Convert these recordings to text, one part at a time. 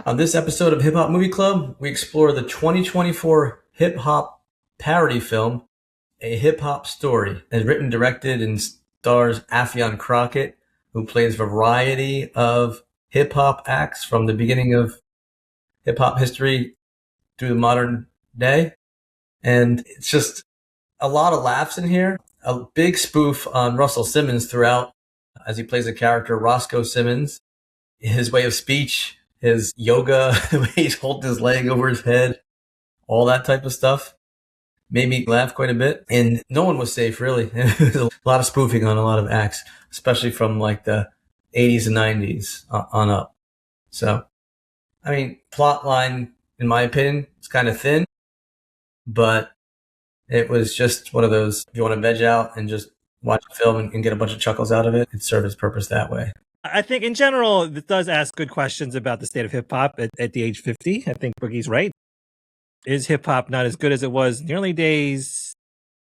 On this episode of Hip Hop Movie Club, we explore the 2024 hip hop parody film, A Hip Hop Story. It's written, directed, and stars Affion Crockett, who plays a variety of hip hop acts from the beginning of hip hop history through the modern day. And it's just a lot of laughs in here. A big spoof on Russell Simmons throughout, as he plays the character Roscoe Simmons. His way of speech, his yoga, the way he's holding his leg over his head, all that type of stuff made me laugh quite a bit. And no one was safe, really. There was a lot of spoofing on a lot of acts, especially from like the 80s and 90s on up. So, I mean, plot line, in my opinion, is kind of thin, but it was just one of those, if you want to veg out and just watch a film and get a bunch of chuckles out of it, it served its purpose that way. I think in general, it does ask good questions about the state of hip hop at the age 50. I think Boogie's right. Is hip hop not as good as it was in the early days?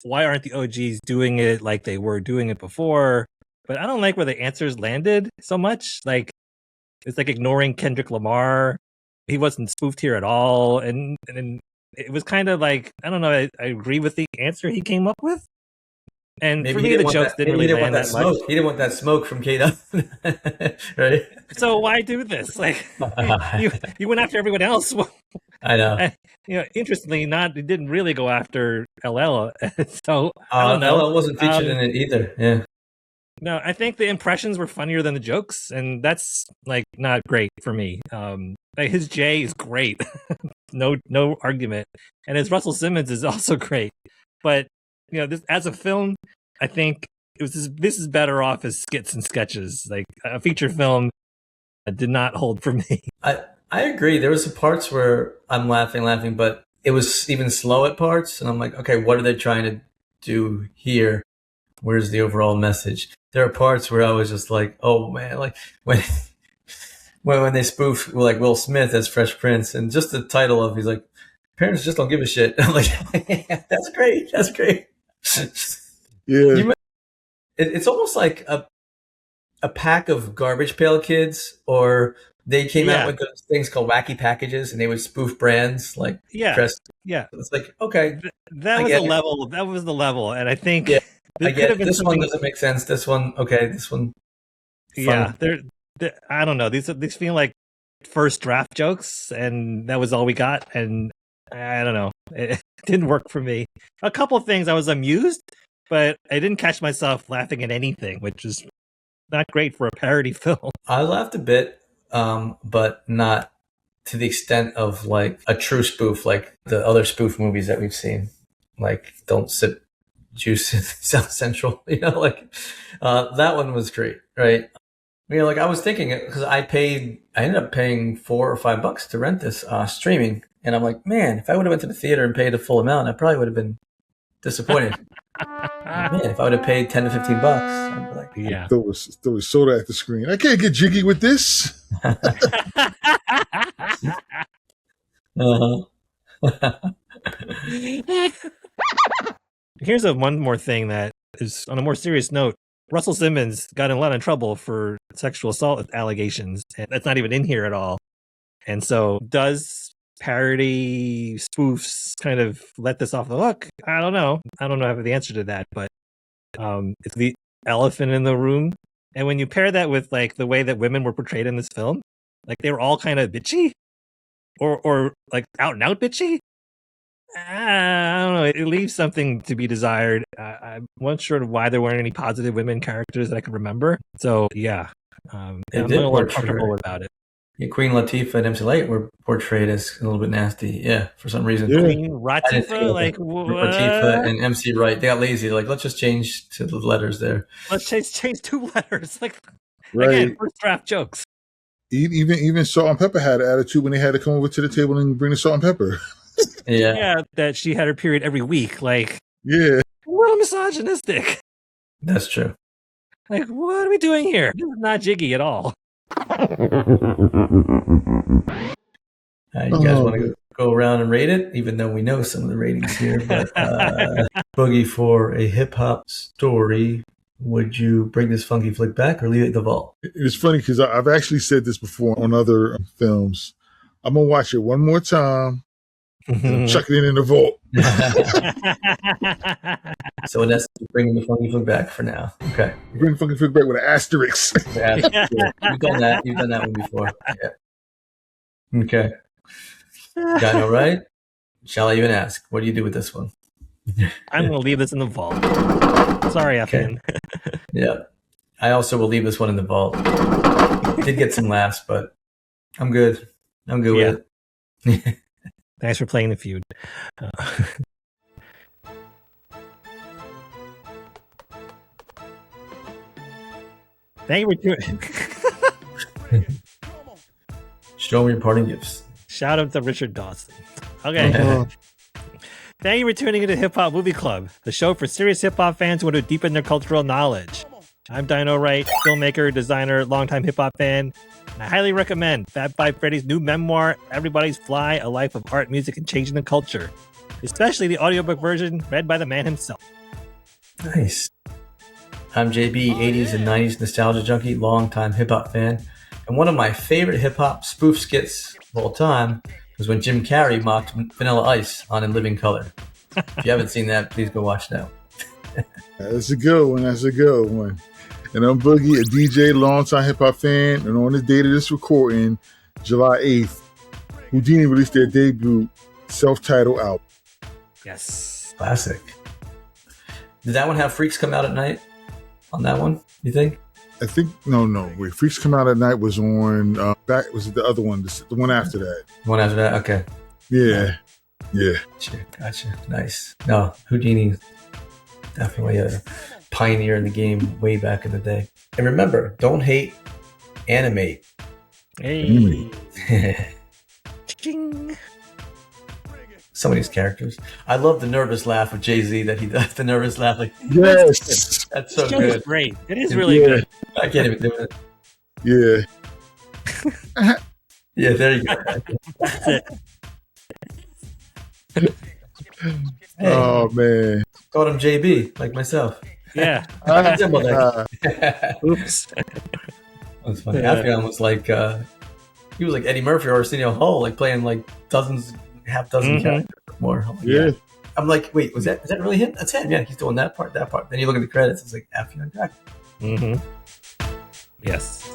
Why aren't the OGs doing it like they were doing it before? But I don't like where the answers landed so much. Like, it's like ignoring Kendrick Lamar. He wasn't spoofed here at all. And it was kind of like, I don't know, I agree with the answer he came up with. And maybe for me, the jokes didn't really land that much. He didn't want that smoke from K-Dot, right? So why do this? Like, you went after everyone else. I know. And, interestingly, it didn't really go after LL. So I don't know. LL wasn't featured in it either. Yeah. No, I think the impressions were funnier than the jokes, and that's like not great for me. Like his Jay is great, no argument, and his Russell Simmons is also great, but. This as a film, I think this is better off as skits and sketches. Like a feature film did not hold for me. I agree. There was some parts where I'm laughing, but it was even slow at parts, and I'm like, okay, what are they trying to do here? Where's the overall message? There are parts where I was just like, oh man, like when they spoof like Will Smith as Fresh Prince, and just the title of he's like, parents just don't give a shit. I'm like, that's great. Yeah, it's almost like a pack of Garbage Pail Kids, or they came out with those things called Wacky Packages, and they would spoof brands like It's like, okay, that was the level. That was the level, and I think I get it. This one doesn't make sense. This one, okay, this one, fun. Yeah, they're I don't know. These feel like first draft jokes, and that was all we got, and. I don't know. It didn't work for me. A couple of things I was amused, but I didn't catch myself laughing at anything, which is not great for a parody film. I laughed a bit, but not to the extent of like a true spoof, like the other spoof movies that we've seen, like Don't Sip Juice in South Central. That one was great, right? Like I was thinking, because I ended up paying $4 or $5 to rent this streaming. And I'm like, man, if I would have went to the theater and paid the full amount, I probably would have been disappointed. Man, if I would have paid $10 to $15, I'd be like, yeah. Throw a soda at the screen. I can't get jiggy with this. Here's one more thing that is on a more serious note. Russell Simmons got in a lot of trouble for sexual assault allegations, and that's not even in here at all. And so does parody spoofs kind of let this off the hook? I don't know. I don't know if I have the answer to that, but it's the elephant in the room. And when you pair that with like the way that women were portrayed in this film, like they were all kind of bitchy or like out and out bitchy. I don't know. It leaves something to be desired. I'm not sure why there weren't any positive women characters that I can remember. So yeah, I'm a little uncomfortable about it. Yeah, Queen Latifah and MC Light were portrayed as a little bit nasty. Yeah, for some reason. Yeah. Queen Latifah, like what? Latifah and MC Wright, they got lazy. Like, let's just change to the letters there. Let's change 2 letters. Like, right. Again, first draft jokes. Even Salt and Pepper had an attitude when they had to come over to the table and bring the salt and pepper. Yeah, that she had her period every week. Like, yeah, a little misogynistic. That's true. Like, what are we doing here? This is not jiggy at all. You guys want to go around and rate it, even though we know some of the ratings here. But Boogie, for A Hip Hop Story, would you bring this funky flick back or leave it in the vault? It's funny because I've actually said this before on other films. I'm gonna watch it one more time and chuck it in the vault. So in essence, bringing the Funky Food back for now. Okay. Bring Funky Food back with an asterisk. Yeah, you've done that. You've done that one before. Yeah. Okay. Got it all right? Shall I even ask? What do you do with this one? I'm going to leave this in the vault. Sorry, Affion. Yeah. I also will leave this one in the vault. Did get some laughs, but I'm good. I'm good with it. Thanks for playing the feud. Thank you for tuning. Show me your parting gifts. Shout out to Richard Dawson. Okay. Thank you for tuning into Hip Hop Movie Club, the show for serious hip hop fans who want to deepen their cultural knowledge. I'm Dino Wright, filmmaker, designer, longtime hip hop fan, and I highly recommend Fab Five Freddy's new memoir, Everybody's Fly: A Life of Art, Music, and Changing the Culture, especially the audiobook version read by the man himself. Nice. I'm JB, 80s and 90s nostalgia junkie, longtime hip hop fan, and one of my favorite hip hop spoof skits of all time was when Jim Carrey mocked Vanilla Ice on In Living Color. If you haven't seen that, please go watch that. That's a good one. That's a good one. And I'm Boogie, a DJ, longtime hip hop fan, and on the date of this recording, July 8th, Houdini released their debut self-titled album. Yes. Classic. Did that one have Freaks Come Out at Night on that one, you think? I think, no. Wait, Freaks Come Out at Night was on, was it the other one? The one after that. The one after that? Okay. Yeah. Gotcha. Nice. No, Houdini, definitely a pioneer in the game way back in the day. And remember, don't hate, animate. Hey. Ching. Some of these characters. I love the nervous laugh of Jay-Z that he does. The nervous laugh. Like, Yes. that's so It's good. great. It is really good. I can't even do it. Yeah. Yeah, there you go. That's it. Hey, Oh, man. called him JB, like myself. Yeah. Oops. That's funny. Yeah. Affion was like, he was like Eddie Murphy or Arsenio Hall, like playing like half dozen characters or more. I'm like, Yeah. I'm like, wait, is that really him? That's him. Yeah, he's doing that part. Then you look at the credits, it's like Affion Crockett. Mm-hmm. Yes.